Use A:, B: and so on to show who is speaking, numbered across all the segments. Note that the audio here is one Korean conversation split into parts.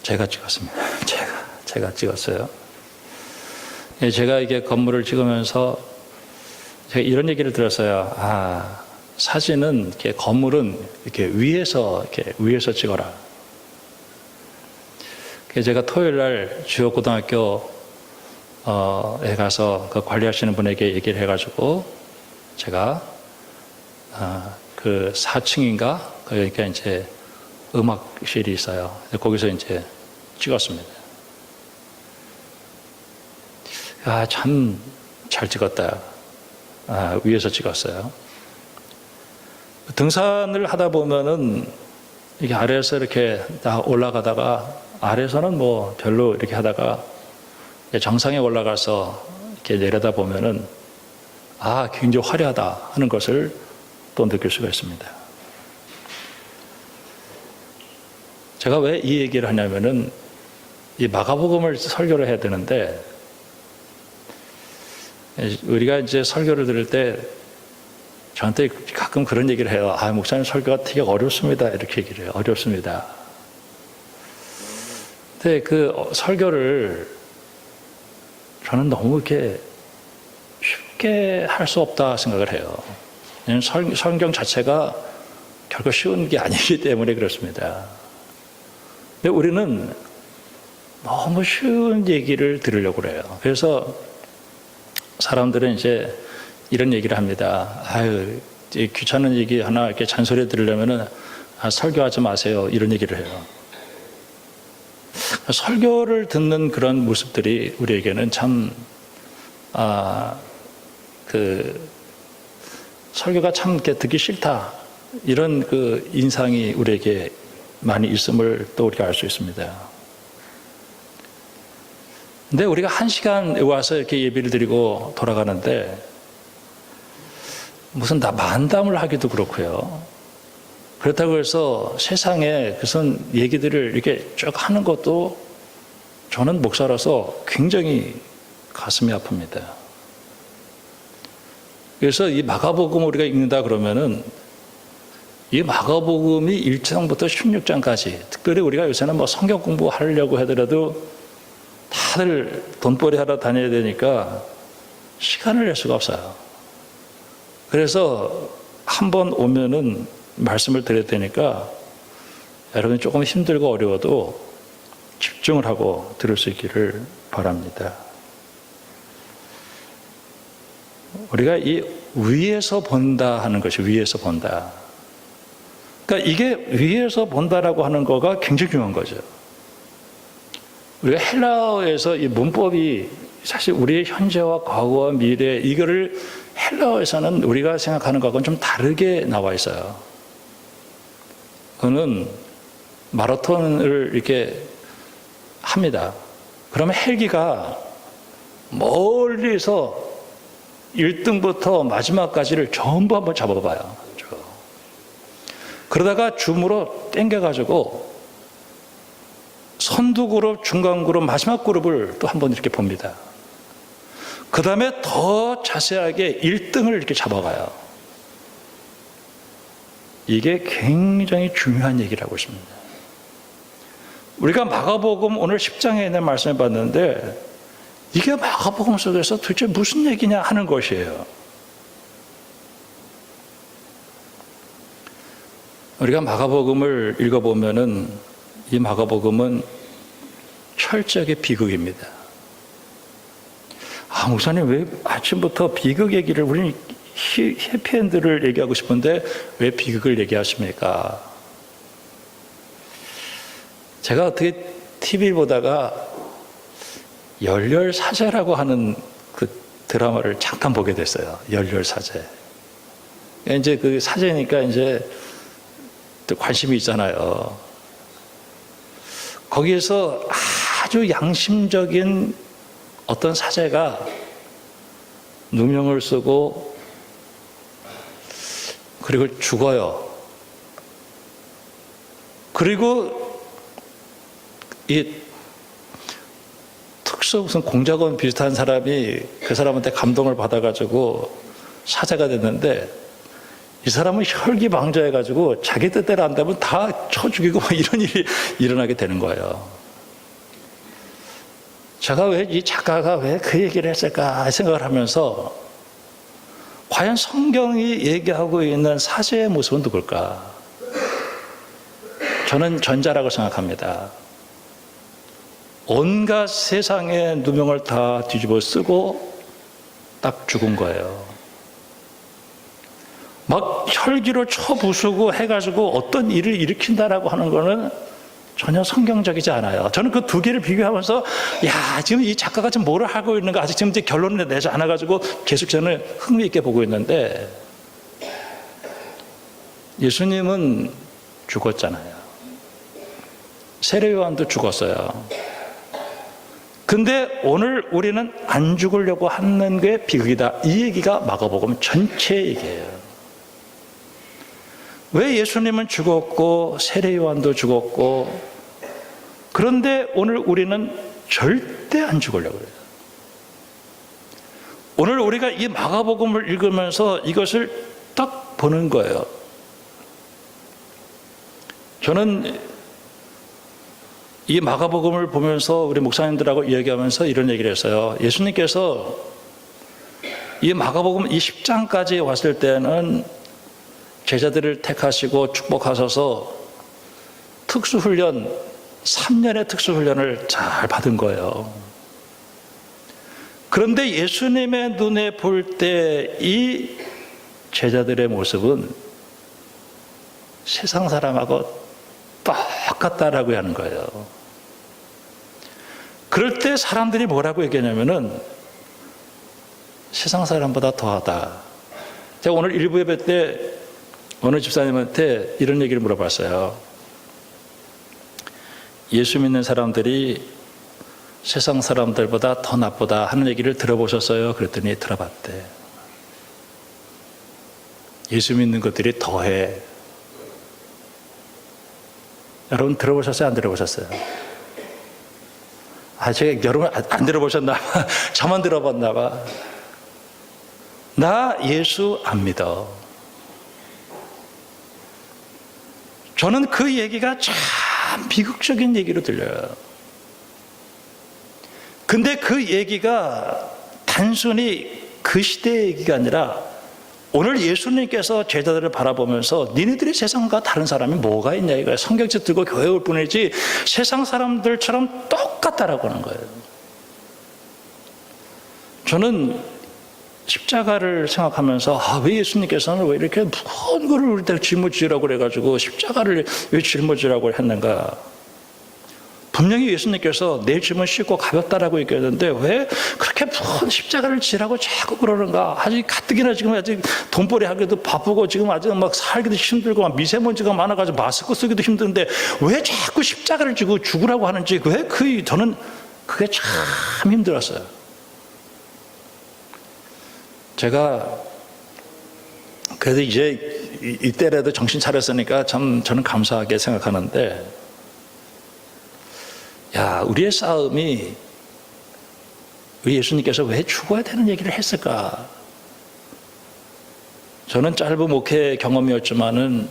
A: 제가 찍었습니다. 제가 찍었어요. 제가 이게 건물을 찍으면서 제가 이런 얘기를 들었어요. 사진은 이렇게 건물은 이렇게 위에서 찍어라. 제가 토요일 날 주요고등학교에 가서 그 관리하시는 분에게 얘기를 해가지고 제가 그 4층인가 그러니까 이제 음악실이 있어요. 거기서 이제 찍었습니다. 참 잘 찍었다. 위에서 찍었어요. 등산을 하다 보면은 이게 아래에서 이렇게 딱 올라가다가 아래에서는 뭐 별로 이렇게 하다가 정상에 올라가서 이렇게 내려다 보면은 굉장히 화려하다 하는 것을 또 느낄 수가 있습니다. 제가 왜 이 얘기를 하냐면은 이 마가복음을 설교를 해야 되는데 우리가 이제 설교를 들을 때 저한테 가끔 그런 얘기를 해요. 목사님 설교가 되게 어렵습니다. 이렇게 얘기를 해요. 어렵습니다. 근데 그 설교를 저는 너무 이렇게 쉽게 할 수 없다 생각을 해요. 성경 자체가 결코 쉬운 게 아니기 때문에 그렇습니다. 근데 우리는 너무 쉬운 얘기를 들으려고 그래요. 그래서 사람들은 이제 이런 얘기를 합니다. 귀찮은 얘기 하나 이렇게 잔소리 들으려면은 설교하지 마세요. 이런 얘기를 해요. 설교를 듣는 그런 모습들이 우리에게는 참, 설교가 참 이렇게 듣기 싫다. 이런 그 인상이 우리에게 많이 있음을 또 우리가 알 수 있습니다. 근데 우리가 1시간 와서 이렇게 예배를 드리고 돌아가는데 무슨 만담을 하기도 그렇고요. 그렇다고 해서 세상에 무슨 얘기들을 이렇게 쭉 하는 것도 저는 목사라서 굉장히 가슴이 아픕니다. 그래서 이 마가복음 우리가 읽는다 그러면은 이 마가복음이 1장부터 16장까지 특별히 우리가 요새는 뭐 성경 공부하려고 하더라도 다들 돈벌이 하러 다녀야 되니까 시간을 낼 수가 없어요. 그래서 한번 오면은 말씀을 드릴 테니까 여러분이 조금 힘들고 어려워도 집중을 하고 들을 수 있기를 바랍니다. 우리가 이 위에서 본다 하는 것이 위에서 본다. 그러니까 이게 위에서 본다라고 하는 거가 굉장히 중요한 거죠. 우리가 헬라어에서 이 문법이 사실 우리의 현재와 과거와 미래 이거를 헬라어에서는 우리가 생각하는 것과는 좀 다르게 나와 있어요. 그거는 마라톤을 이렇게 합니다. 그러면 헬기가 멀리서 1등부터 마지막까지를 전부 한번 잡아봐요. 그러다가 줌으로 당겨가지고 선두 그룹, 중간 그룹, 마지막 그룹을 또 한번 이렇게 봅니다. 그 다음에 더 자세하게 1등을 이렇게 잡아가요. 이게 굉장히 중요한 얘기를 하고 있습니다. 우리가 마가복음 오늘 10장에 있는 말씀을 봤는데 이게 마가복음 속에서 도대체 무슨 얘기냐 하는 것이에요. 우리가 마가복음을 읽어보면은 이 마가복음은 철저하게 비극입니다. 목사님 왜 아침부터 비극 얘기를 우리는 해피엔드를 얘기하고 싶은데 왜 비극을 얘기하십니까? 제가 어떻게 TV 보다가 열렬사제라고 하는 그 드라마를 잠깐 보게 됐어요. 열렬사제. 이제 그 사제니까 이제 또 관심이 있잖아요. 거기에서 아주 양심적인 어떤 사제가 누명을 쓰고 그리고 죽어요. 그리고 이 특수 무슨 공작원 비슷한 사람이 그 사람한테 감동을 받아가지고 사제가 됐는데 이 사람은 혈기방자해가지고 자기 뜻대로 안 되면 다 쳐 죽이고 이런 일이 일어나게 되는 거예요. 제가 왜 이 작가가 왜 그 얘기를 했을까 생각을 하면서 과연 성경이 얘기하고 있는 사제의 모습은 누굴까? 저는 전자라고 생각합니다. 온갖 세상의 누명을 다 뒤집어 쓰고 딱 죽은 거예요. 막 혈기로 쳐부수고 해가지고 어떤 일을 일으킨다라고 하는 거는 전혀 성경적이지 않아요. 저는 그 두 개를 비교하면서 지금 이 작가가 지금 뭐를 하고 있는가 아직 지금 결론을 내지 않아가지고 계속 저는 흥미있게 보고 있는데, 예수님은 죽었잖아요. 세례 요한도 죽었어요. 근데 오늘 우리는 안 죽으려고 하는 게 비극이다. 이 얘기가 마가복음 전체 얘기예요. 왜 예수님은 죽었고 세례 요한도 죽었고, 그런데 오늘 우리는 절대 안 죽으려고 해요. 오늘 우리가 이 마가복음을 읽으면서 이것을 딱 보는 거예요. 저는 이 마가복음을 보면서 우리 목사님들하고 이야기하면서 이런 얘기를 했어요. 예수님께서 이 마가복음 이 10장까지 왔을 때는 제자들을 택하시고 축복하셔서 특수훈련, 3년의 특수훈련을 잘 받은 거예요. 그런데 예수님의 눈에 볼 때 이 제자들의 모습은 세상 사람하고 똑같다라고 하는 거예요. 그럴 때 사람들이 뭐라고 얘기하냐면은 세상 사람보다 더하다. 제가 오늘 일부 예배 때 어느 집사님한테 이런 얘기를 물어봤어요. 예수 믿는 사람들이 세상 사람들보다 더 나쁘다 하는 얘기를 들어보셨어요? 그랬더니 들어봤대. 예수 믿는 것들이 더해. 여러분 들어보셨어요? 안 들어보셨어요? 제가 여러분 안 들어보셨나 봐. 저만 들어봤나 봐. 나 예수 안 믿어. 저는 그 얘기가 참 비극적인 얘기로 들려요. 근데 그 얘기가 단순히 그 시대의 얘기가 아니라 오늘 예수님께서 제자들을 바라보면서 니네들이 세상과 다른 사람이 뭐가 있냐 이거예요. 성경책 들고 교회 올 뿐이지 세상 사람들처럼 똑같다라고 하는 거예요. 저는 십자가를 생각하면서 왜 예수님께서는 왜 이렇게 무거운 거를 우리한테 짊어지라고 그래가지고 십자가를 왜 짊어지라고 했는가. 분명히 예수님께서 내 짐은 쉽고 가볍다라고 얘기했는데 왜 그렇게 무거운 십자가를 지라고 자꾸 그러는가. 아직 가뜩이나 지금 아직 돈벌이 하기도 바쁘고 지금 아직 막 살기도 힘들고 막 미세먼지가 많아가지고 마스크 쓰기도 힘든데 왜 자꾸 십자가를 지고 죽으라고 하는지 저는 그게 참 힘들었어요. 제가 그래도 이제 이때라도 정신 차렸으니까 참 저는 감사하게 생각하는데, 우리의 싸움이 우리 예수님께서 왜 죽어야 되는 얘기를 했을까? 저는 짧은 목회 경험이었지만은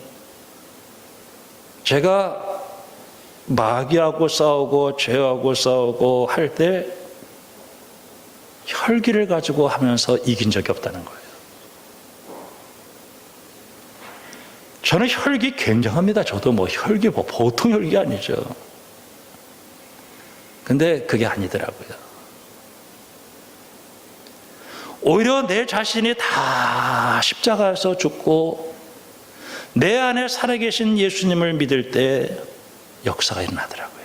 A: 제가 마귀하고 싸우고 죄하고 싸우고 할 때 혈기를 가지고 하면서 이긴 적이 없다는 거예요. 저는 혈기 굉장합니다. 저도 혈기 보통 혈기 아니죠. 근데 그게 아니더라고요. 오히려 내 자신이 다 십자가에서 죽고 내 안에 살아계신 예수님을 믿을 때 역사가 일어나더라고요.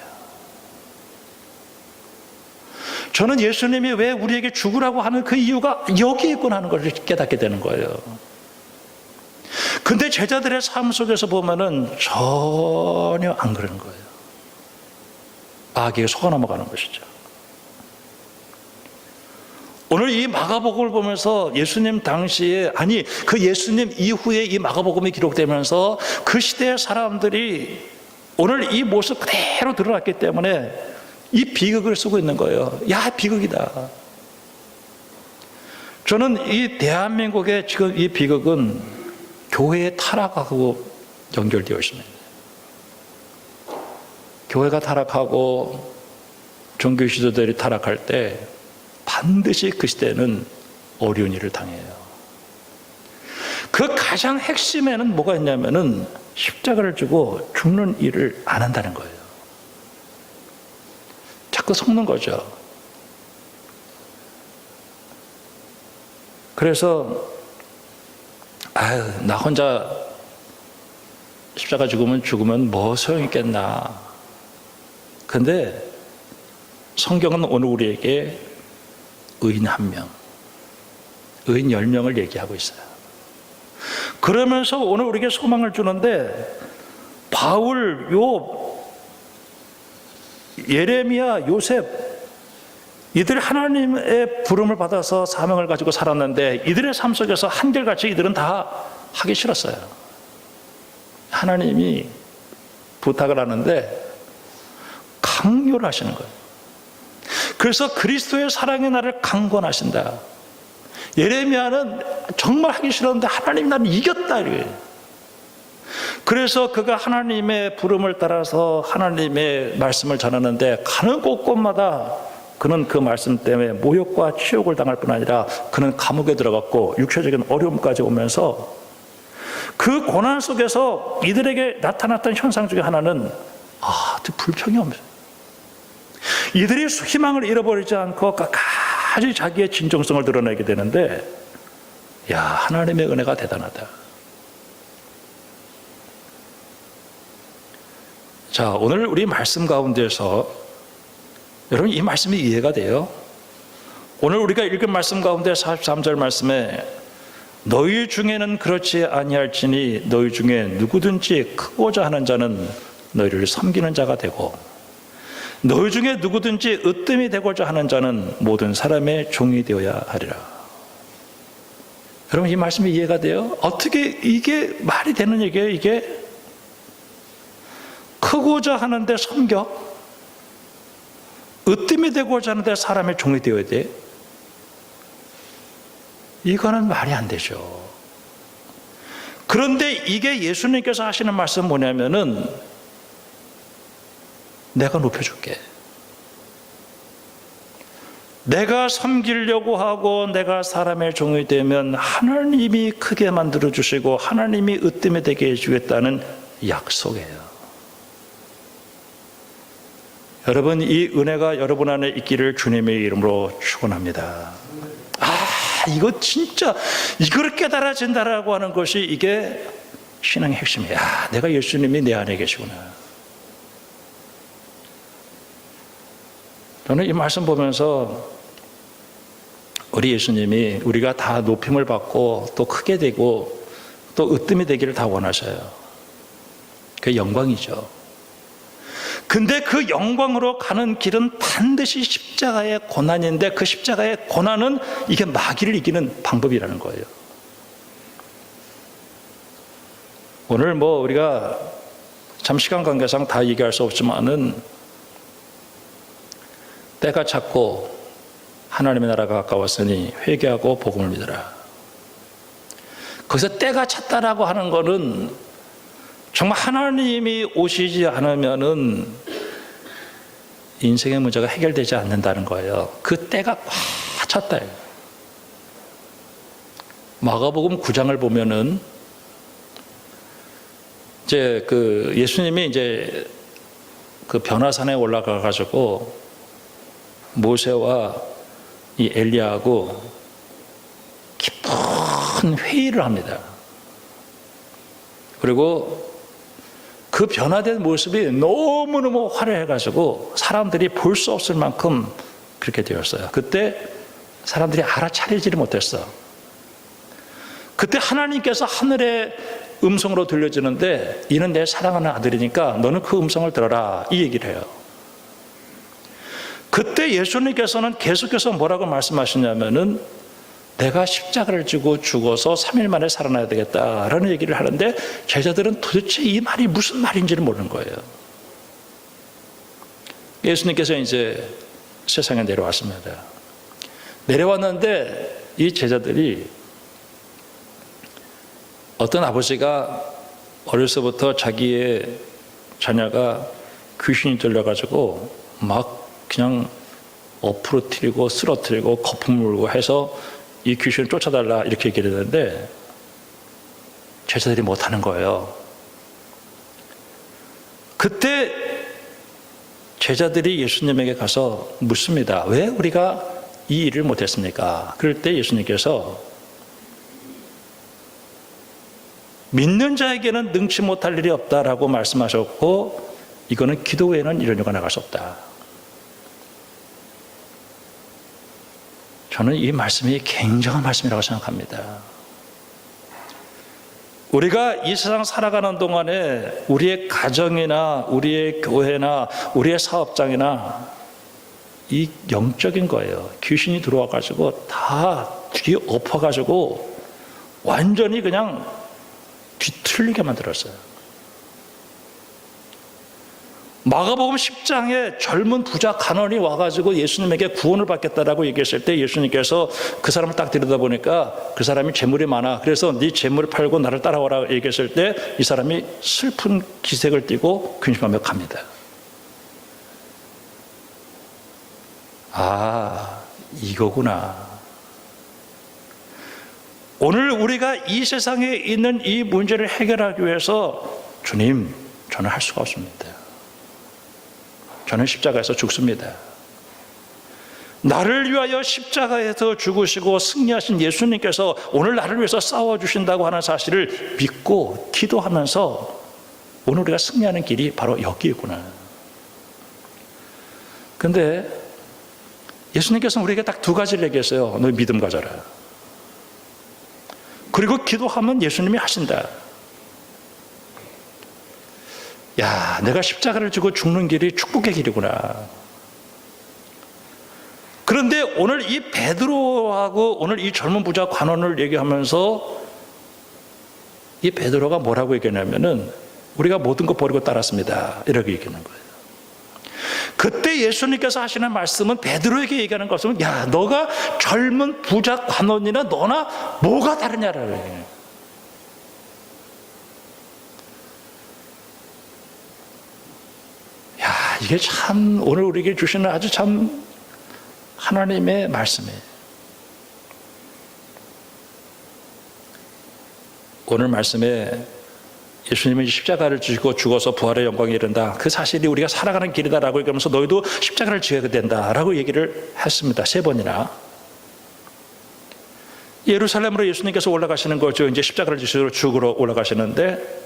A: 저는 예수님이 왜 우리에게 죽으라고 하는 그 이유가 여기에 있구나 하는 것을 깨닫게 되는 거예요. 근데 제자들의 삶 속에서 보면은 전혀 안 그러는 거예요. 마귀가 속아 넘어가는 것이죠. 오늘 이 마가복음을 보면서 예수님 당시에, 그 예수님 이후에 이 마가복음이 기록되면서 그 시대의 사람들이 오늘 이 모습 그대로 드러났기 때문에 이 비극을 쓰고 있는 거예요. 비극이다. 저는 이 대한민국의 지금 이 비극은 교회의 타락하고 연결되어 있습니다. 교회가 타락하고 종교 지도자들이 타락할 때 반드시 그 시대는 어려운 일을 당해요. 그 가장 핵심에는 뭐가 있냐면은 십자가를 지고 죽는 일을 안 한다는 거예요. 자꾸 속는 거죠. 그래서 나 혼자 십자가 죽으면 뭐 소용있겠나. 근데 성경은 오늘 우리에게 의인 1명, 의인 10명을 얘기하고 있어요. 그러면서 오늘 우리에게 소망을 주는데 바울, 욥, 예레미야, 요셉, 이들 하나님의 부름을 받아서 사명을 가지고 살았는데 이들의 삶 속에서 한결같이 이들은 다 하기 싫었어요. 하나님이 부탁을 하는데 강요를 하시는 거예요. 그래서 그리스도의 사랑의 나를 강권하신다. 예레미야는 정말 하기 싫었는데 하나님이 나를 이겼다. 이래요. 그래서 그가 하나님의 부름을 따라서 하나님의 말씀을 전하는데 가는 곳곳마다 그는 그 말씀 때문에 모욕과 치욕을 당할 뿐 아니라 그는 감옥에 들어갔고 육체적인 어려움까지 오면서 그 고난 속에서 이들에게 나타났던 현상 중에 하나는 불평이 없어요. 이들이 희망을 잃어버리지 않고 끝까지 자기의 진정성을 드러내게 되는데 하나님의 은혜가 대단하다. 자, 오늘 우리 말씀 가운데서 여러분 이 말씀이 이해가 돼요? 오늘 우리가 읽은 말씀 가운데 43절 말씀에 너희 중에는 그렇지 아니할지니 너희 중에 누구든지 크고자 하는 자는 너희를 섬기는 자가 되고 너희 중에 누구든지 으뜸이 되고자 하는 자는 모든 사람의 종이 되어야 하리라. 여러분 이 말씀이 이해가 돼요? 어떻게 이게 말이 되는 얘기예요? 이게 크고자 하는데 섬겨? 으뜸이 되고자 하는데 사람의 종이 되어야 돼? 이거는 말이 안 되죠. 그런데 이게 예수님께서 하시는 말씀은 뭐냐면은 내가 높여줄게. 내가 섬기려고 하고 내가 사람의 종이 되면 하나님이 크게 만들어주시고 하나님이 으뜸이 되게 해주겠다는 약속이에요. 여러분 이 은혜가 여러분 안에 있기를 주님의 이름으로 축원합니다. 이거 진짜 이걸 깨달아진다라고 하는 것이 이게 신앙의 핵심이야. 내가 예수님이 내 안에 계시구나. 저는 이 말씀 보면서 우리 예수님이 우리가 다 높임을 받고 또 크게 되고 또 으뜸이 되기를 다 원하셔요. 그게 영광이죠. 근데 그 영광으로 가는 길은 반드시 십자가의 고난인데 그 십자가의 고난은 이게 마귀를 이기는 방법이라는 거예요. 오늘 우리가 참 시간 관계상 다 얘기할 수 없지만은 때가 찼고 하나님의 나라가 가까웠으니 회개하고 복음을 믿으라. 거기서 때가 찼다라고 하는 거는 정말 하나님이 오시지 않으면은 인생의 문제가 해결되지 않는다는 거예요. 그 때가 꽉 찼다. 마가복음 9장을 보면은 이제 예수님이 이제 그 변화산에 올라가 가지고 모세와 이 엘리야하고 깊은 회의를 합니다. 그리고 그 변화된 모습이 너무너무 화려해가지고 사람들이 볼 수 없을 만큼 그렇게 되었어요. 그때 사람들이 알아차리지를 못했어. 그때 하나님께서 하늘의 음성으로 들려주는데 이는 내 사랑하는 아들이니까 너는 그 음성을 들어라 이 얘기를 해요. 그때 예수님께서는 계속해서 뭐라고 말씀하시냐면은 내가 십자가를 지고 죽어서 3일 만에 살아나야 되겠다라는 얘기를 하는데 제자들은 도대체 이 말이 무슨 말인지를 모르는 거예요. 예수님께서 이제 세상에 내려왔습니다. 내려왔는데 이 제자들이 어떤 아버지가 어려서부터 자기의 자녀가 귀신이 들려가지고 막 그냥 엎으러뜨리고 쓰러뜨리고 거품 물고 해서 이 귀신을 쫓아달라 이렇게 얘기를 했는데 제자들이 못하는 거예요. 그때 제자들이 예수님에게 가서 묻습니다. 왜 우리가 이 일을 못했습니까? 그럴 때 예수님께서 믿는 자에게는 능치 못할 일이 없다라고 말씀하셨고, 이거는 기도 외에는 이런 일가 나갈 수 없다. 저는 이 말씀이 굉장한 말씀이라고 생각합니다. 우리가 이 세상 살아가는 동안에 우리의 가정이나 우리의 교회나 우리의 사업장이나 이 영적인 거예요. 귀신이 들어와가지고 다 뒤 엎어가지고 완전히 그냥 뒤틀리게 만들었어요. 마가복음 10장에 젊은 부자 간원이 와가지고 예수님에게 구원을 받겠다라고 얘기했을 때 예수님께서 그 사람을 딱 들여다보니까 그 사람이 재물이 많아. 그래서 네 재물을 팔고 나를 따라와라 얘기했을 때 이 사람이 슬픈 기색을 띠고 근심하며 갑니다. 아, 이거구나. 오늘 우리가 이 세상에 있는 이 문제를 해결하기 위해서 주님, 저는 할 수가 없습니다. 저는 십자가에서 죽습니다. 나를 위하여 십자가에서 죽으시고 승리하신 예수님께서 오늘 나를 위해서 싸워주신다고 하는 사실을 믿고 기도하면서 오늘 우리가 승리하는 길이 바로 여기구나. 근데 예수님께서는 우리에게 딱 두 가지를 얘기했어요. 너 믿음 가져라. 그리고 기도하면 예수님이 하신다. 야, 내가 십자가를 지고 죽는 길이 축복의 길이구나. 그런데 오늘 이 베드로하고 오늘 이 젊은 부자 관원을 얘기하면서 이 베드로가 뭐라고 얘기하냐면은 우리가 모든 거 버리고 따랐습니다. 이렇게 얘기하는 거예요. 그때 예수님께서 하시는 말씀은 베드로에게 얘기하는 것은 야, 너가 젊은 부자 관원이나 너나 뭐가 다르냐라는 얘기예요. 야, 이게 참 오늘 우리에게 주시는 아주 참 하나님의 말씀이에요. 오늘 말씀에 예수님은 십자가를 지고 죽어서 부활의 영광에 이른다. 그 사실이 우리가 살아가는 길이다라고 얘기하면서 너희도 십자가를 지어야 된다라고 얘기를 했습니다. 3번이나. 예루살렘으로 예수님께서 올라가시는 거죠. 이제 십자가를 지시러 죽으러 올라가시는데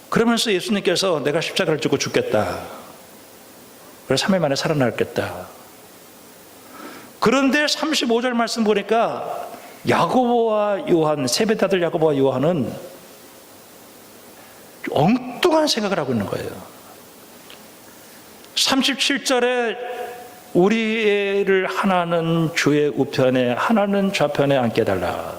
A: 그러면서 예수님께서 내가 십자가를 지고 죽겠다. 그래서 3일 만에 살아나겠다. 그런데 35절 말씀 보니까 야고보와 요한, 세베대 아들 야고보와 요한은 엉뚱한 생각을 하고 있는 거예요. 37절에 우리를 하나는 주의 우편에 하나는 좌편에 앉게 해달라.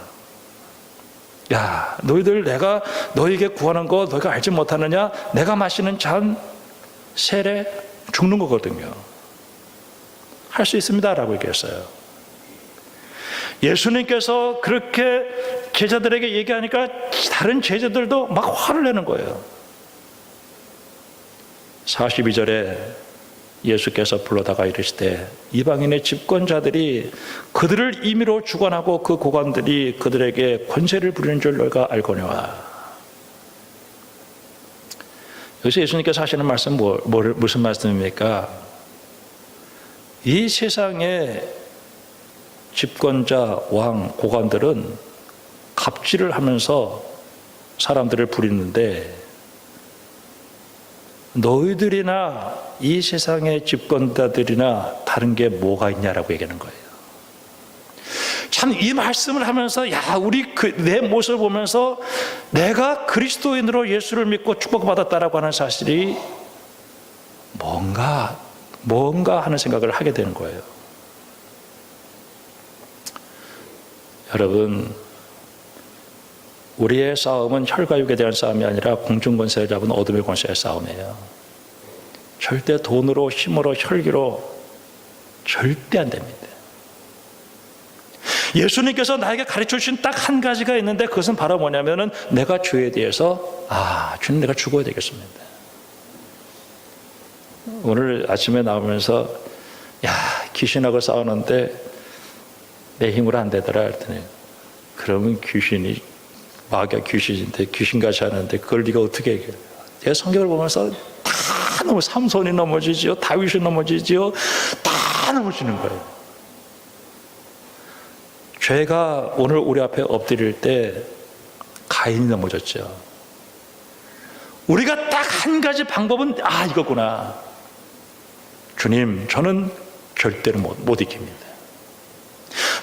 A: 야, 너희들 내가 너희에게 구하는 거 너희가 알지 못하느냐? 내가 마시는 잔 세례 죽는 거거든요. 할 수 있습니다 라고 얘기했어요. 예수님께서 그렇게 제자들에게 얘기하니까 다른 제자들도 막 화를 내는 거예요. 42절에 예수께서 불러다가 이르시되 이방인의 집권자들이 그들을 임의로 주관하고 그 고관들이 그들에게 권세를 부리는 줄 너희가 알거니와. 여기서 예수님께서 하시는 말씀은 무슨 말씀입니까? 이 세상에 집권자, 왕, 고관들은 갑질을 하면서 사람들을 부리는데 너희들이나 이 세상의 집권자들이나 다른 게 뭐가 있냐라고 얘기하는 거예요. 참 이 말씀을 하면서 야, 우리 내 모습을 보면서 내가 그리스도인으로 예수를 믿고 축복받았다라고 하는 사실이 뭔가 하는 생각을 하게 되는 거예요. 여러분, 우리의 싸움은 혈과 육에 대한 싸움이 아니라 공중권세를 잡은 어둠의 권세의 싸움이에요. 절대 돈으로, 힘으로, 혈기로 절대 안 됩니다. 예수님께서 나에게 가르쳐 주신 딱 한 가지가 있는데 그것은 바로 뭐냐면은 내가 죄에 대해서 주님 내가 죽어야 되겠습니다. 오늘 아침에 나오면서 귀신하고 싸우는데 내 힘으로 안 되더라 했더니 그러면 귀신이 마귀가 귀신인데 귀신같이 하는데 그걸 네가 어떻게 해결해? 제가 성경을 보면서 다 너무 삼손이 넘어지지요, 다윗이 넘어지지요, 다 넘어지는 거예요. 죄가 오늘 우리 앞에 엎드릴 때 가인이 넘어졌죠. 우리가 딱 한 가지 방법은 이거구나. 주님, 저는 절대로 못 이깁니다.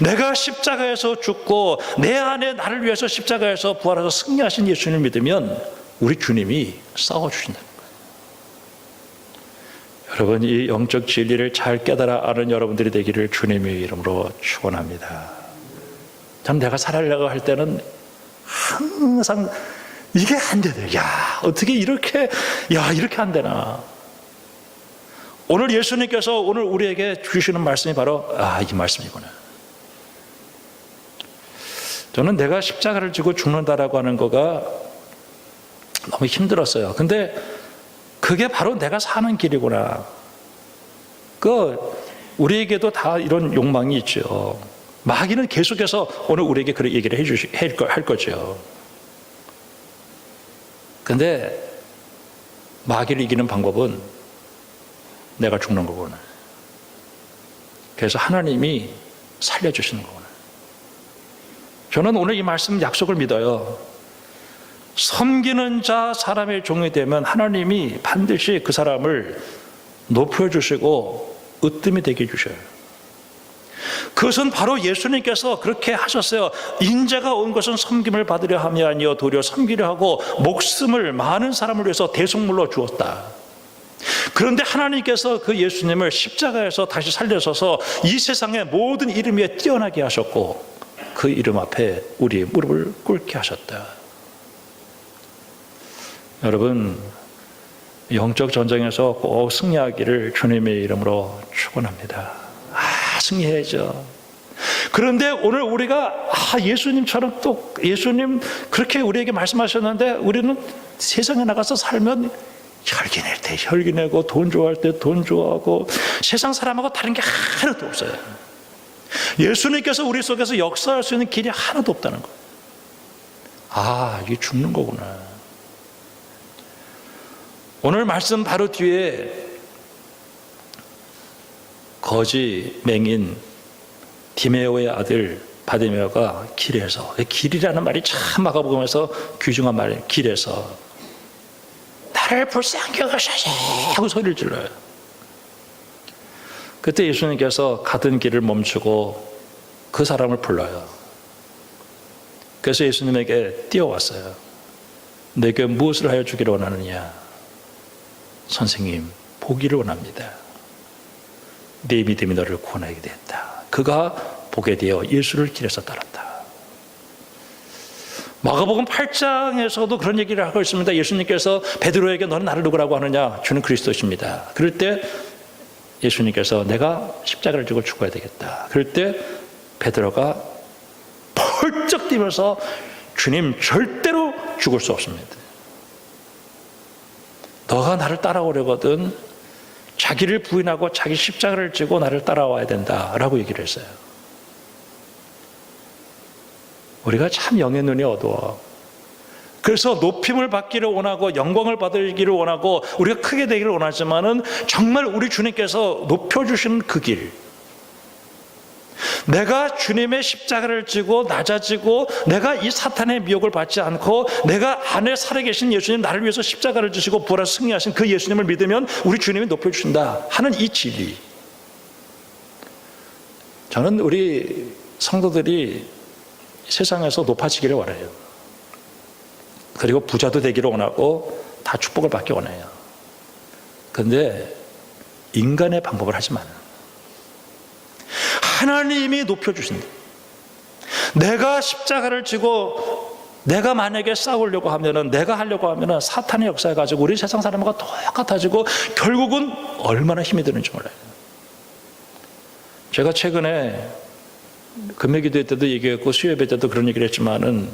A: 내가 십자가에서 죽고 내 안에 나를 위해서 십자가에서 부활해서 승리하신 예수님을 믿으면 우리 주님이 싸워주신다는 거예요. 여러분, 이 영적 진리를 잘 깨달아 아는 여러분들이 되기를 주님의 이름으로 축원합니다. 전 내가 살아려고 할 때는 항상 이게 안 되네. 어떻게 이렇게 안 되나. 오늘 예수님께서 오늘 우리에게 주시는 말씀이 바로 이 말씀이구나. 저는 내가 십자가를 지고 죽는다라고 하는 거가 너무 힘들었어요. 근데 그게 바로 내가 사는 길이구나. 우리에게도 다 이런 욕망이 있죠. 마귀는 계속해서 오늘 우리에게 그런 얘기를 할 거죠. 근데 마귀를 이기는 방법은 내가 죽는 거구나. 그래서 하나님이 살려주시는 거구나. 저는 오늘 이 말씀 약속을 믿어요. 섬기는 자 사람의 종이 되면 하나님이 반드시 그 사람을 높여주시고 으뜸이 되게 해주셔요. 그것은 바로 예수님께서 그렇게 하셨어요. 인자가 온 것은 섬김을 받으려 함이 아니요 도리어 섬기려 하고 목숨을 많은 사람을 위해서 대속물로 주었다. 그런데 하나님께서 그 예수님을 십자가에서 다시 살려서서 이 세상의 모든 이름 위에 뛰어나게 하셨고 그 이름 앞에 우리의 무릎을 꿇게 하셨다. 여러분, 영적 전쟁에서 꼭 승리하기를 주님의 이름으로 축원합니다. 승리해야죠. 그런데 오늘 우리가 예수님처럼 또 예수님 그렇게 우리에게 말씀하셨는데 우리는 세상에 나가서 살면 혈기 낼 때 혈기 내고 돈 좋아할 때 돈 좋아하고 세상 사람하고 다른 게 하나도 없어요. 예수님께서 우리 속에서 역사할 수 있는 길이 하나도 없다는 거예요. 이게 죽는 거구나. 오늘 말씀 바로 뒤에 거지 맹인 디메오의 아들 바디메오가 길에서, 길이라는 말이 참 마가복음에서 귀중한 말이에요. 길에서 나를 불쌍히 여기소서 하고 소리를 질러요. 그때 예수님께서 가던 길을 멈추고 그 사람을 불러요. 그래서 예수님에게 뛰어왔어요. 내게 무엇을 하여 주기를 원하느냐? 선생님, 보기를 원합니다. 네 믿음이 너를 구원하게 되었다. 그가 보게 되어 예수를 길에서 따랐다. 마가복음 8장에서도 그런 얘기를 하고 있습니다. 예수님께서 베드로에게 너는 나를 누구라고 하느냐? 주는 그리스도십니다. 그럴 때 예수님께서 내가 십자가를 지고 죽어야 되겠다. 그럴 때 베드로가 펄쩍 뛰면서 주님, 절대로 죽을 수 없습니다. 너가 나를 따라오려거든 자기를 부인하고 자기 십자가를 지고 나를 따라와야 된다라고 얘기를 했어요. 우리가 참 영의 눈이 어두워. 그래서 높임을 받기를 원하고 영광을 받기를 원하고 우리가 크게 되기를 원하지만은 정말 우리 주님께서 높여주시는 그 길, 내가 주님의 십자가를 지고 낮아지고 내가 이 사탄의 미혹을 받지 않고 내가 안에 살아계신 예수님, 나를 위해서 십자가를 지시고 부활해서 승리하신 그 예수님을 믿으면 우리 주님이 높여주신다 하는 이 진리, 저는 우리 성도들이 세상에서 높아지기를 원해요. 그리고 부자도 되기를 원하고 다 축복을 받기 원해요. 그런데 인간의 방법을 하지 마라. 하나님이 높여주신다. 내가 십자가를 지고 내가 만약에 싸우려고 하면은, 내가 하려고 하면은 사탄의 역사에 가지고 우리 세상 사람과 똑같아지고 결국은 얼마나 힘이 드는지 몰라요. 제가 최근에 금요기도 때도 얘기했고 수요예배 때도 그런 얘기를 했지만은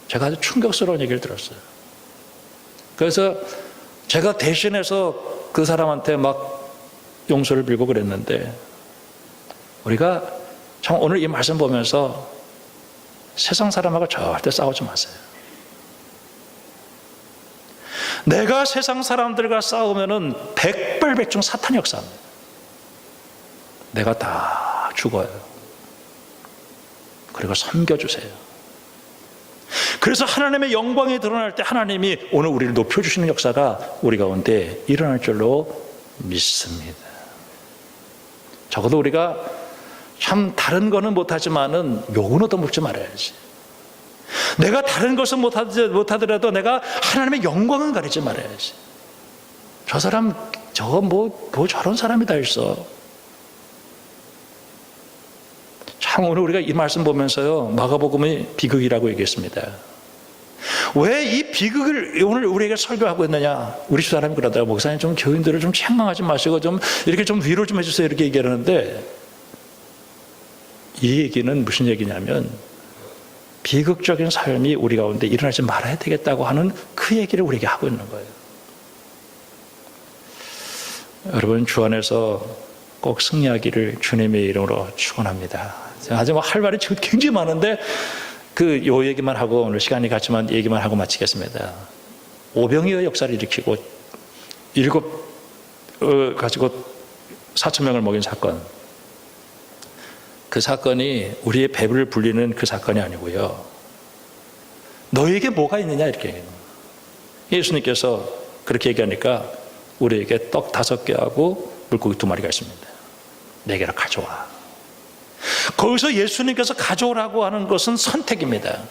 A: 제가 아주 충격스러운 얘기를 들었어요. 그래서 제가 대신해서 그 사람한테 막 용서를 빌고 그랬는데, 우리가 참 오늘 이 말씀 보면서 세상 사람하고 절대 싸우지 마세요. 내가 세상 사람들과 싸우면은 백발백중 사탄이 역사합니다. 내가 다 죽어요. 그리고 섬겨주세요. 그래서 하나님의 영광이 드러날 때 하나님이 오늘 우리를 높여주시는 역사가 우리 가운데 일어날 줄로 믿습니다. 적어도 우리가 참 다른 거는 못하지만은 욕은 얻어먹지 말아야지. 내가 다른 것은 못하더라도 내가 하나님의 영광은 가리지 말아야지. 저 사람 저거 뭐 저런 사람이 다 있어. 참 오늘 우리가 이 말씀 보면서요, 마가복음의 비극이라고 얘기했습니다. 왜 이 비극을 오늘 우리에게 설교하고 있느냐? 우리 집사람이 그러다가 목사님 좀 교인들을 좀 책망하지 마시고 좀 이렇게 좀 위로 좀 해주세요 이렇게 얘기하는데, 이 얘기는 무슨 얘기냐면 비극적인 삶이 우리 가운데 일어나지 말아야 되겠다고 하는 그 얘기를 우리에게 하고 있는 거예요. 여러분 주 안에서 꼭 승리하기를 주님의 이름으로 축원합니다. 아주 할 말이 굉장히 많은데 요 얘기만 하고 오늘 시간이 갔지만 얘기만 하고 마치겠습니다. 오병이어 역사를 일으키고 7 가지고 4,000명을 먹인 사건. 그 사건이 우리의 배를 불리는 그 사건이 아니고요. 너에게 뭐가 있느냐 이렇게 얘기해요. 예수님께서 그렇게 얘기하니까 우리에게 떡 5개하고 물고기 2마리가 있습니다. 내게로 가져와. 거기서 예수님께서 가져오라고 하는 것은 선택입니다.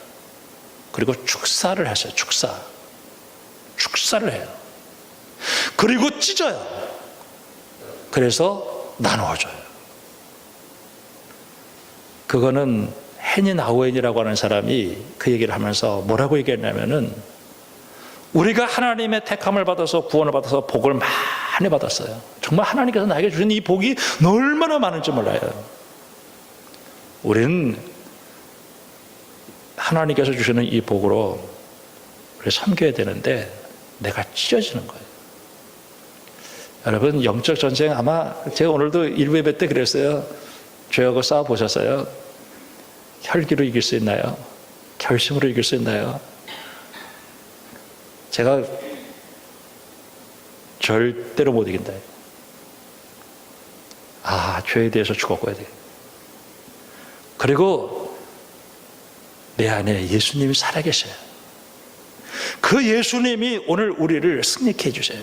A: 그리고 축사를 하세요. 축사를 해요. 그리고 찢어요. 그래서 나누어줘요. 그거는 헤니 나우엔이라고 하는 사람이 그 얘기를 하면서 뭐라고 얘기했냐면은, 우리가 하나님의 택함을 받아서 구원을 받아서 복을 많이 받았어요. 정말 하나님께서 나에게 주신 이 복이 얼마나 많은지 몰라요. 우리는 하나님께서 주시는 이 복으로 우리를 섬겨야 되는데 내가 찢어지는 거예요. 여러분 영적 전쟁, 아마 제가 오늘도 일부 예배 때 그랬어요. 죄하고 싸워보셨어요? 혈기로 이길 수 있나요? 결심으로 이길 수 있나요? 제가 절대로 못 이긴다. 죄에 대해서 죽었고야 돼. 그리고 내 안에 예수님이 살아계셔요. 그 예수님이 오늘 우리를 승리케 해주세요.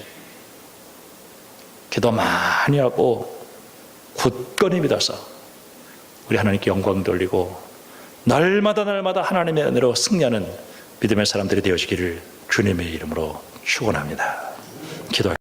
A: 기도 많이 하고 굳건히 믿어서 우리 하나님께 영광 돌리고 날마다 하나님의 은혜로 승리하는 믿음의 사람들이 되어지기를 주님의 이름으로 축원합니다. 기도할게요.